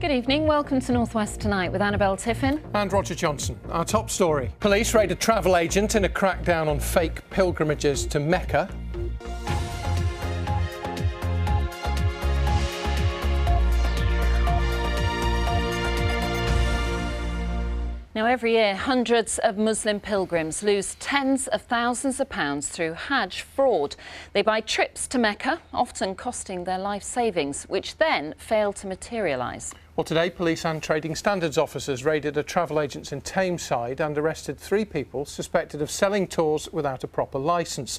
Good evening, welcome to North West Tonight with Annabelle Tiffin and Roger Johnson. Our top story. Police raid a travel agent in a crackdown on fake pilgrimages to Mecca. Now, every year, hundreds of Muslim pilgrims lose tens of thousands of pounds through Hajj fraud. They buy trips to Mecca, often costing their life savings, which then fail to materialise. Well, today, police and trading standards officers raided a travel agent in Tameside and arrested 3 people suspected of selling tours without a proper licence.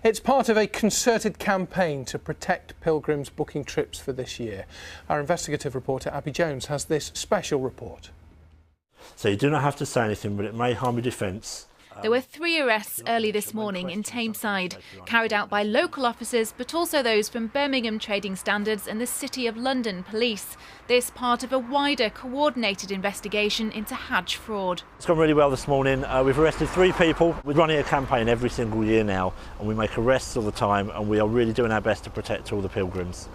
It's part of a concerted campaign to protect pilgrims booking trips for this year. Our investigative reporter, Abby Jones, has this special report. So you do not have to say anything, but it may harm your defence. There were 3 arrests early this morning in Tameside, carried out by local officers, but also those from Birmingham Trading Standards and the City of London Police. This part of a wider coordinated investigation into Hajj fraud. It's gone really well this morning. We've arrested 3 people. We're running a campaign every single year now, and we make arrests all the time, and we are really doing our best to protect all the pilgrims.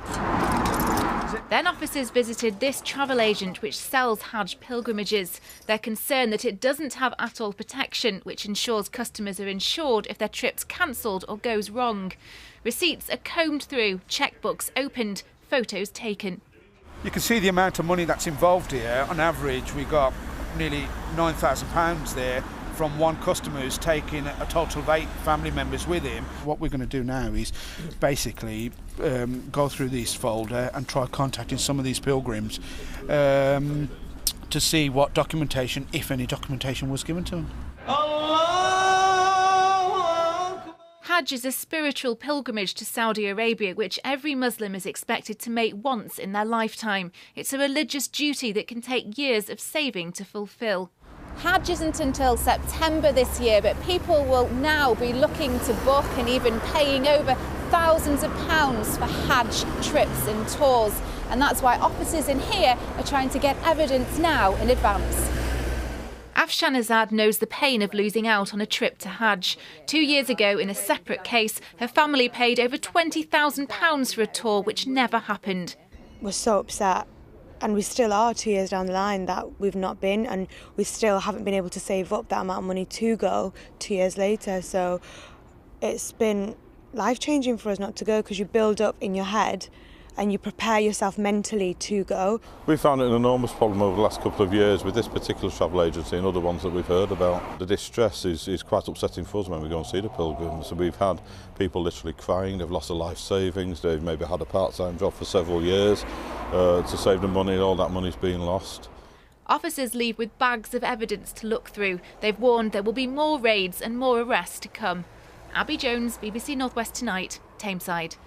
Then officers visited this travel agent which sells Hajj pilgrimages. They're concerned that it doesn't have ATOL protection, which ensures customers are insured if their trip's cancelled or goes wrong. Receipts are combed through, checkbooks opened, photos taken. You can see the amount of money that's involved here. On average, we got nearly £9,000 there from one customer who's taking a total of 8 family members with him. What we're going to do now is basically go through this folder and try contacting some of these pilgrims to see what documentation, if any documentation, was given to them. Hajj is a spiritual pilgrimage to Saudi Arabia which every Muslim is expected to make once in their lifetime. It's a religious duty that can take years of saving to fulfil. Hajj isn't until September this year, but people will now be looking to book and even paying over thousands of pounds for Hajj trips and tours. And that's why officers in here are trying to get evidence now in advance. Afshanazad knows the pain of losing out on a trip to Hajj. 2 years ago, in a separate case, her family paid over £20,000 for a tour which never happened. We're so upset. And we still are 2 years down the line that we've not been, and we still haven't been able to save up that amount of money to go 2 years later. So it's been life-changing for us not to go, because you build up in your head and you prepare yourself mentally to go. We found it an enormous problem over the last couple of years with this particular travel agency and other ones that we've heard about. The distress is quite upsetting for us when we go and see the pilgrims. So we've had people literally crying, they've lost their life savings, they've maybe had a part-time job for several years to save them money, and all that money's been lost. Officers leave with bags of evidence to look through. They've warned there will be more raids and more arrests to come. Abby Jones, BBC North West Tonight, Tameside.